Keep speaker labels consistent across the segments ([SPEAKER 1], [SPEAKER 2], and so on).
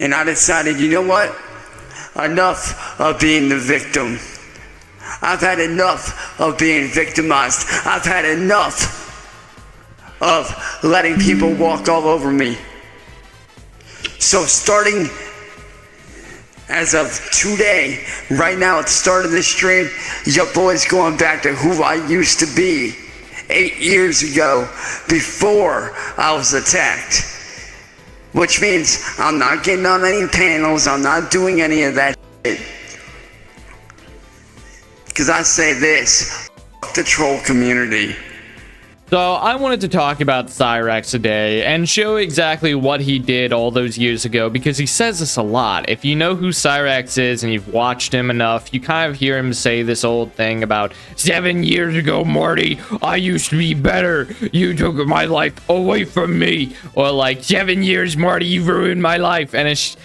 [SPEAKER 1] And I decided, you know what? Enough of being the victim. I've had enough of being victimized. I've had enough of letting people walk all over me. So starting as of today, right now at the start of this stream, your boy's going back to who I used to be 8 years ago before I was attacked. Which means I'm not getting on any panels, I'm not doing any of that shit. Because I say this, f*** the troll community.
[SPEAKER 2] So I wanted to talk about Cyraxx today and show exactly what he did all those years ago, because he says this a lot. If you know who Cyraxx is and you've watched him enough, you kind of hear him say this old thing about 7 years ago, Marty, I used to be better. You took my life away from me. Or like 7 years, Marty, you ruined my life. And it's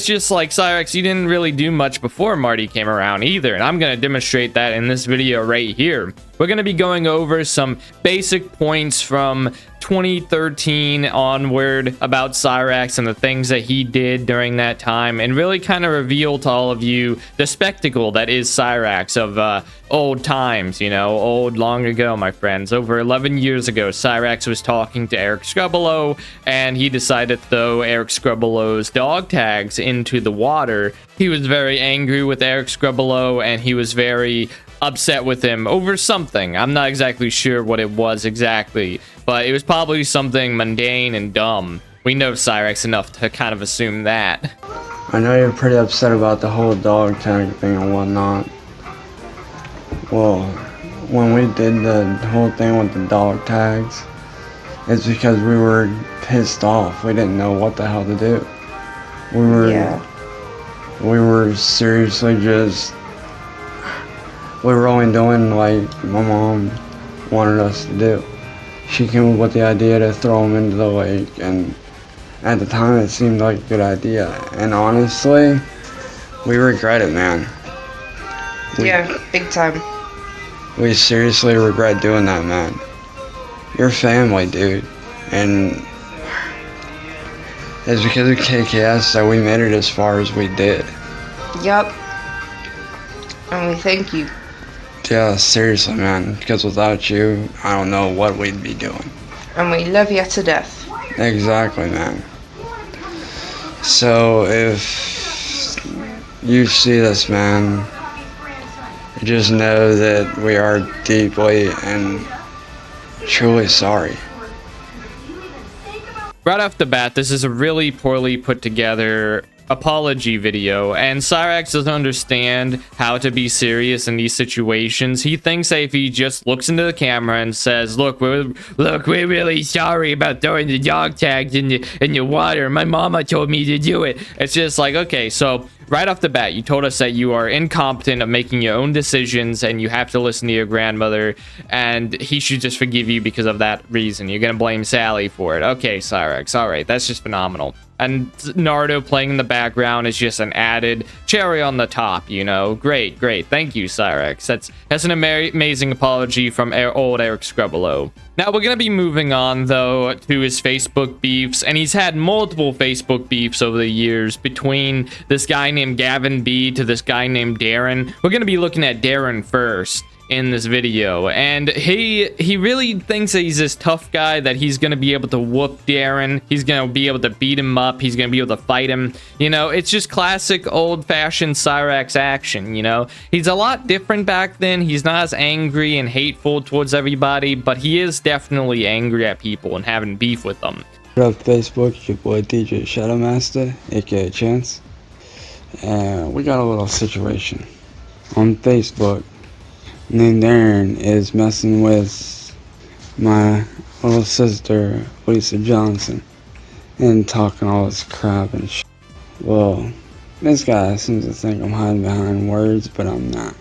[SPEAKER 2] just like, Cyraxx, you didn't really do much before Marty came around either. And I'm going to demonstrate that in this video right here. We're going to be going over some basic points from 2013 onward about Cyraxx and the things that he did during that time, and really kind of reveal to all of you the spectacle that is Cyraxx of old times, you know, old long ago, my friends. Over 11 years ago, Cyraxx was talking to Eric Scrubbelow, and he decided to throw Eric Scrubbelow's dog tags into the water. He was very angry with Eric Scrubbelow, and he was very upset with him over something. I'm not exactly sure what it was exactly, but it was probably something mundane and dumb. We know Cyraxx enough to kind of assume that.
[SPEAKER 3] I know you're pretty upset about the whole dog tag thing and whatnot. Well, when we did the whole thing with the dog tags, it's because we were pissed off. We didn't know what the hell to do. We were seriously just, we were only doing like my mom wanted us to do. She came up with the idea to throw them into the lake, and at the time it seemed like a good idea. And honestly, we regret it, man.
[SPEAKER 4] Yeah, big time.
[SPEAKER 3] We seriously regret doing that, man. You're family, dude. And it's because of KKS that we made it as far as we did.
[SPEAKER 4] Yup. And we thank you.
[SPEAKER 3] Yeah, seriously, man. Because without you, I don't know what we'd be doing.
[SPEAKER 4] And we love you to death.
[SPEAKER 3] Exactly, man. So if you see this, man, just know that we are deeply and truly sorry.
[SPEAKER 2] Right off the bat, this is a really poorly put together apology video, and Cyraxx doesn't understand how to be serious in these situations. He thinks that if he just looks into the camera and says, look, we're really sorry about throwing the dog tags in the water. My mama told me to do it. It's just like, okay, so right off the bat, you told us that you are incompetent of making your own decisions and you have to listen to your grandmother, and he should just forgive you because of that reason. You're gonna blame Sally for it. Okay, Cyraxx, all right, that's just phenomenal. And Naruto playing in the background is just an added cherry on the top, you know. Great, thank you, Cyraxx. That's an amazing apology from old Eric Scrubbelow. Now we're gonna be moving on though to his Facebook beefs, and he's had multiple Facebook beefs over the years between this guy named Gavin B to this guy named Darren. We're gonna be looking at Darren first in this video, and he really thinks that he's this tough guy, that he's gonna be able to whoop Darren, he's gonna be able to beat him up, he's gonna be able to fight him. You know, it's just classic old-fashioned Cyraxx action, you know. He's a lot different back then. He's not as angry and hateful towards everybody, but he is definitely angry at people and having beef with them.
[SPEAKER 3] What up, Facebook? Your boy DJ Shadowmaster, aka Chance. And we got a little situation on Facebook. Named Darren is messing with my little sister, Lisa Johnson, and talking all this crap and shit. Well, this guy seems to think I'm hiding behind words, but I'm not.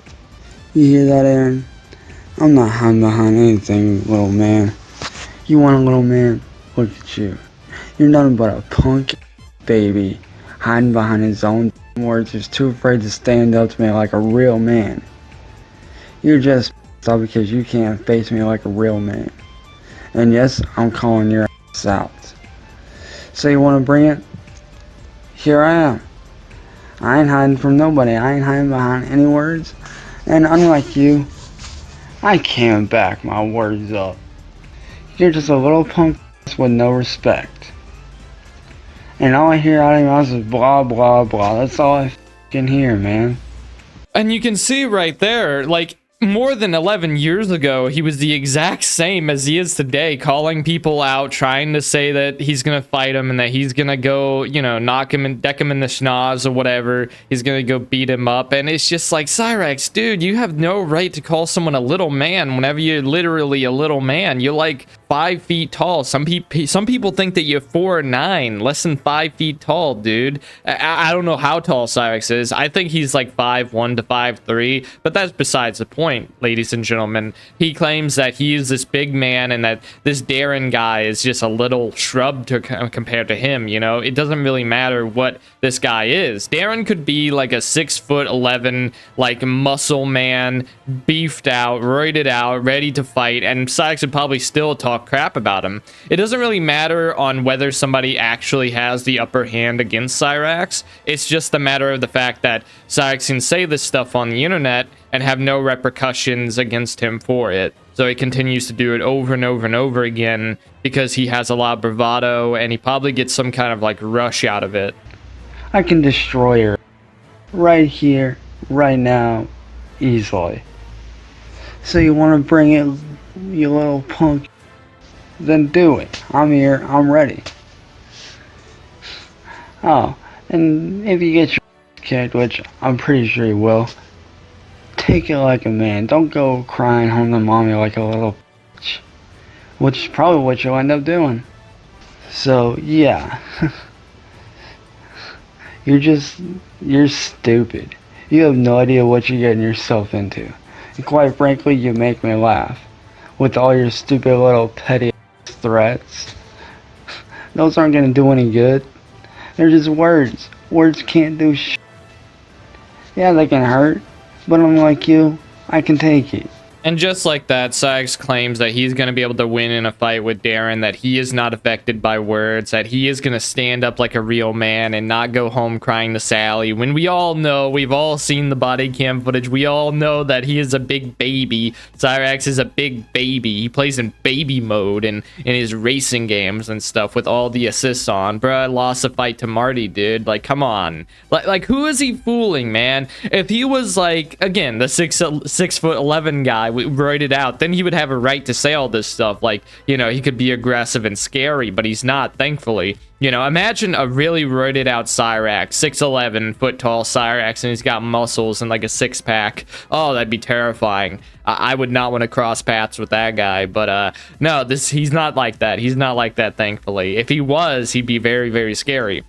[SPEAKER 3] You hear that, Aaron? I'm not hiding behind anything, little man. You want a little man? Look at you. You're nothing but a punk baby, hiding behind his own words, just too afraid to stand up to me like a real man. You're just up because you can't face me like a real man. And yes, I'm calling your ass out. So you want to bring it? here I am. I ain't hiding from nobody. I ain't hiding behind any words. And unlike you, I can't back my words up. You're just a little punk with no respect. And all I hear out of your mouth is blah, blah, blah. That's all I can hear, man.
[SPEAKER 2] And you can see right there, like, more than 11 years ago, he was the exact same as he is today, calling people out, trying to say that he's gonna fight him and that he's gonna go, you know, knock him and deck him in the schnoz or whatever. He's gonna go beat him up. And it's just like, Cyraxx, dude, you have no right to call someone a little man whenever you're literally a little man. You're like 5 feet tall. Some people think that you're 4'9", less than 5 feet tall, dude. I don't know how tall Cyraxx is. I think he's like 5'1" to 5'3", but that's besides the point. Ladies and gentlemen, he claims that he is this big man and that this Darren guy is just a little shrub to compared to him. You know, it doesn't really matter what this guy is. Darren could be like a 6'11", like muscle man, beefed out, roided out, ready to fight, and Cyraxx would probably still talk crap about him. It doesn't really matter on whether somebody actually has the upper hand against Cyraxx. It's just a matter of the fact that Cyraxx can say this stuff on the internet and have no repercussions against him for it. So he continues to do it over and over and over again because he has a lot of bravado and he probably gets some kind of like rush out of it.
[SPEAKER 3] I can destroy her right here, right now, easily. So you want to bring it, you little punk? Then do it. I'm here, I'm ready. Oh, and if you get your kicked, which I'm pretty sure you will, take it like a man. Don't go crying home to mommy like a little bitch. Which is probably what you'll end up doing. So, yeah. You're stupid. You have no idea what you're getting yourself into. And quite frankly, you make me laugh. With all your stupid little petty threats. Those aren't gonna do any good. They're just words. Words can't do shit. Yeah, they can hurt. But unlike you, I can take it.
[SPEAKER 2] And just like that, Cyraxx claims that he's going to be able to win in a fight with Darren, that he is not affected by words, that he is going to stand up like a real man and not go home crying to Sally. When we all know, we've all seen the body cam footage, we all know that he is a big baby. Cyraxx is a big baby. He plays in baby mode in his racing games and stuff with all the assists on. Bruh, I lost a fight to Marty, dude. Like, come on. Like who is he fooling, man? If he was like, again, the 6'11" guy, roided out, then he would have a right to say all this stuff. Like, you know, he could be aggressive and scary, but he's not, thankfully. You know, imagine a really roided out Cyraxx, 6'11" foot tall Cyraxx, and he's got muscles and like a six-pack. Oh, that'd be terrifying. I would not want to cross paths with that guy. But no, he's not like that. He's not like that, thankfully. If he was, he'd be very, very scary.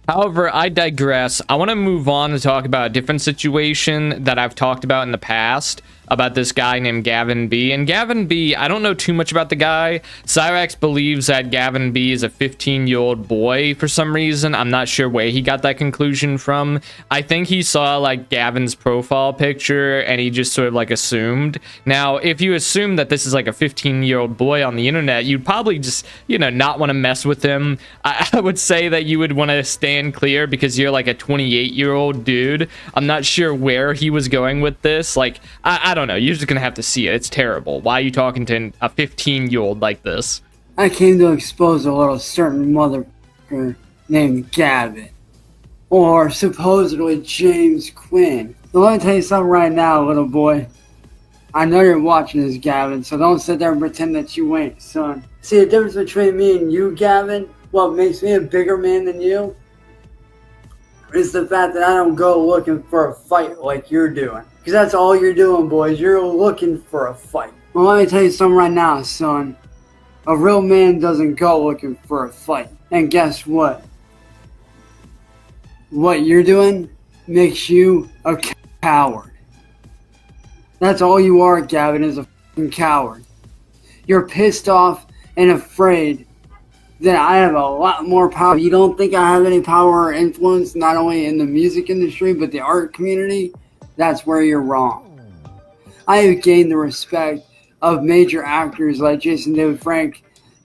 [SPEAKER 2] However, I digress. I want to move on to talk about a different situation that I've talked about in the past, about this guy named Gavin B. And Gavin B, I don't know too much about the guy. Cyraxx believes that Gavin B is a 15-year-old boy for some reason. I'm not sure where he got that conclusion from. I think he saw like Gavin's profile picture and he just sort of like assumed. Now, if you assume that this is like a 15-year-old boy on the internet, you'd probably just, you know, not want to mess with him. I would say that you would want to stand clear because you're like a 28-year-old dude. I'm not sure where he was going with this. Like, I don't know. You're just gonna have to see it. It's terrible. Why are you talking to a 15-year-old like this?
[SPEAKER 5] I came to expose a little certain motherfucker named Gavin. Or supposedly James Quinn. So let me tell you something right now, little boy. I know you're watching this, Gavin, so don't sit there and pretend that you ain't, son. See, the difference between me and you, Gavin, what makes me a bigger man than you, is the fact that I don't go looking for a fight like you're doing. Because that's all you're doing, boys. You're looking for a fight. Well, let me tell you something right now, son. A real man doesn't go looking for a fight. And guess what? What you're doing makes you a coward. That's all you are, Gavin, is a fucking coward. You're pissed off and afraid that I have a lot more power. You don't think I have any power or influence, not only in the music industry, but the art community? That's where you're wrong. I have gained the respect of major actors like Jason David Frank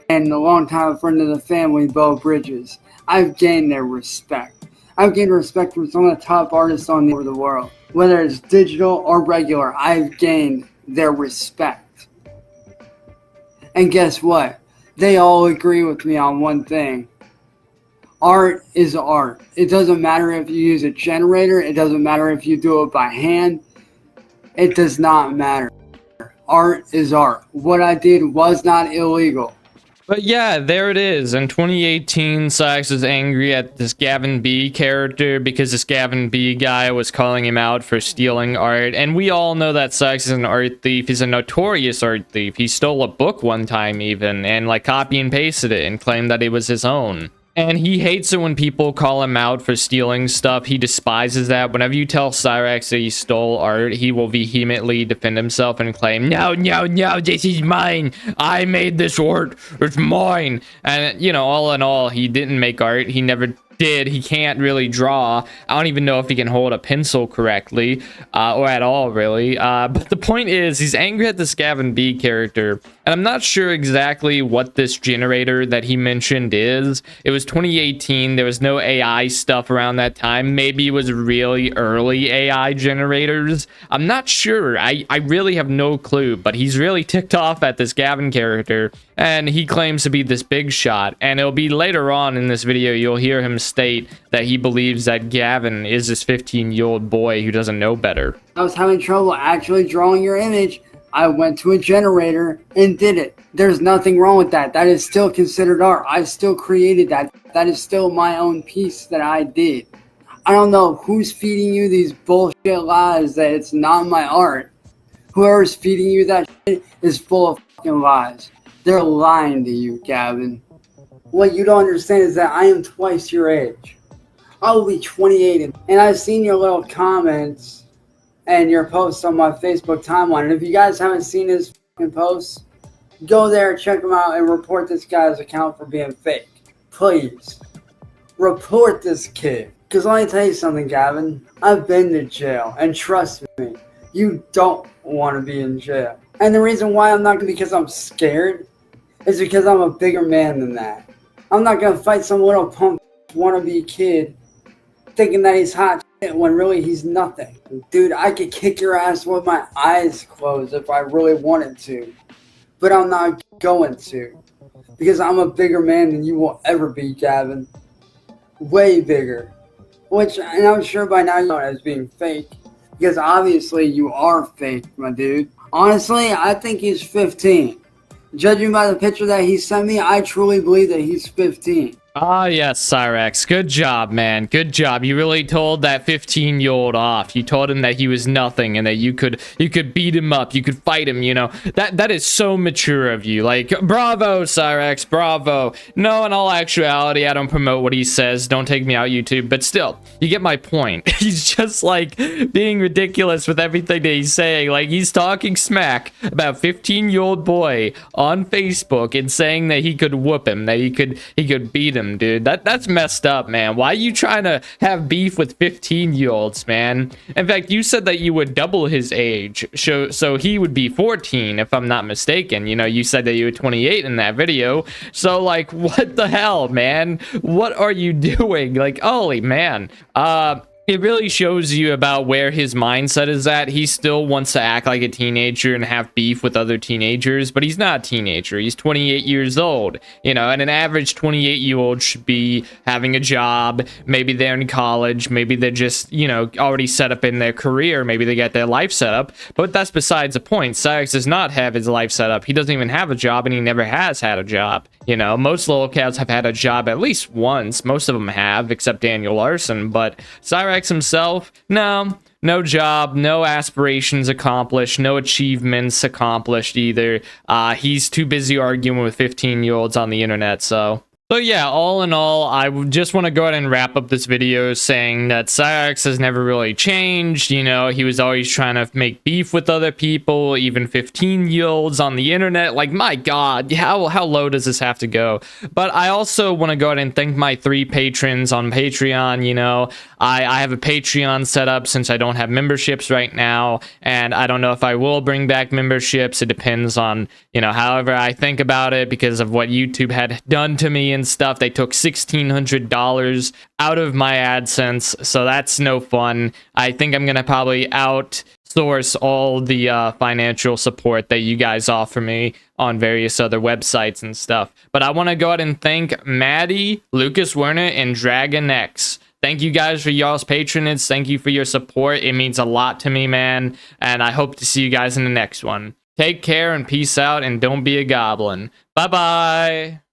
[SPEAKER 5] and a longtime friend of the family, Beau Bridges. I've gained their respect. I've gained respect from some of the top artists on the world. Whether it's digital or regular, I've gained their respect. And guess what? They all agree with me on one thing. Art is art. It doesn't matter if you use a generator. It doesn't matter if you do it by hand. It does not matter. Art is art. What I did was not illegal.
[SPEAKER 2] But yeah, there it is. In 2018, Cyraxx was angry at this Gavin B character because this Gavin B guy was calling him out for stealing art. And we all know that Cyraxx is an art thief. He's a notorious art thief. He stole a book one time even and like copy and pasted it and claimed that it was his own. And he hates it when people call him out for stealing stuff. He despises that. Whenever you tell Cyraxx that he stole art, he will vehemently defend himself and claim, no, this is mine. I made this art. It's mine. And, you know, all in all, he didn't make art. He never did. He can't really draw. I don't even know if he can hold a pencil correctly or at all, really. But the point is, he's angry at this Gavin B character. And I'm not sure exactly what this generator that he mentioned is. It was 2018. There was no AI stuff around that time. Maybe it was really early AI generators. I'm not sure. I really have no clue. But he's really ticked off at this Gavin character. And he claims to be this big shot. And it'll be later on in this video, you'll hear him state that he believes that Gavin is this 15-year-old boy who doesn't know better.
[SPEAKER 5] I was having trouble actually drawing your image. I went to a generator and did it. There's nothing wrong with that. That is still considered art. I still created that. That is still my own piece that I did. I don't know who's feeding you these bullshit lies that it's not my art. Whoever's feeding you that shit is full of fucking lies. They're lying to you, Gavin. What you don't understand is that I am twice your age. I will be 28, and I've seen your little comments and your posts on my Facebook timeline. And if you guys haven't seen his fucking posts, go there, check him out, and report this guy's account for being fake. Please. Report this kid. Because let me tell you something, Gavin. I've been to jail, and trust me, you don't want to be in jail. And the reason why I'm not because I'm scared is because I'm a bigger man than that. I'm not going to fight some little punk wannabe kid thinking that he's hot shit when really he's nothing. Dude, I could kick your ass with my eyes closed if I really wanted to. But I'm not going to. Because I'm a bigger man than you will ever be, Gavin. Way bigger. Which, and I'm sure by now you know it as being fake. Because obviously you are fake, my dude. Honestly, I think he's 15. Judging by the picture that he sent me, I truly believe that he's 15.
[SPEAKER 2] Ah, yes, Cyraxx. Good job, man. Good job. You really told that 15-year-old off. You told him that he was nothing and that you could beat him up. You could fight him, you know. That is so mature of you. Like, bravo, Cyraxx. Bravo. No, in all actuality, I don't promote what he says. Don't take me out, YouTube. But still, you get my point. He's just, like, being ridiculous with everything that he's saying. Like, he's talking smack about a 15-year-old boy on Facebook and saying that he could whoop him, that he could beat him. Dude, that's messed up, man. Why are you trying to have beef with 15-year-olds, man? In fact, you said that you would double his age, so he would be 14 if I'm not mistaken. You know, you said that you were 28 in that video. So like, what the hell, man? What are you doing? Like, holy man. It really shows you about where his mindset is at. He still wants to act like a teenager and have beef with other teenagers, but he's not a teenager. He's 28 years old, you know, and an average 28-year-old should be having a job. Maybe they're in college. Maybe they're just, you know, already set up in their career. Maybe they got their life set up, but that's besides the point. Cyraxx does not have his life set up. He doesn't even have a job, and he never has had a job. You know, most lolcats have had a job at least once. Most of them have, except Daniel Larson, but Cyraxx himself, no job, no aspirations accomplished, no achievements accomplished either. He's too busy arguing with 15-year-olds on the internet, so yeah, all in all, I just want to go ahead and wrap up this video saying that Cyraxx has never really changed. You know, he was always trying to make beef with other people, even 15-year-olds on the internet. Like, my God, how low does this have to go? But I also want to go ahead and thank my 3 patrons on Patreon. You know, I have a Patreon set up since I don't have memberships right now, and I don't know if I will bring back memberships. It depends on, you know, however I think about it because of what YouTube had done to me and stuff. They took $1,600 out of my AdSense, so that's no fun. I think I'm gonna probably outsource all the financial support that you guys offer me on various other websites and stuff. But I want to go ahead and thank Maddie, Lucas Werner, and Dragon X. Thank you guys for y'all's patronage. Thank you for your support. It means a lot to me, man. And I hope to see you guys in the next one. Take care and peace out, and don't be a goblin. Bye-bye.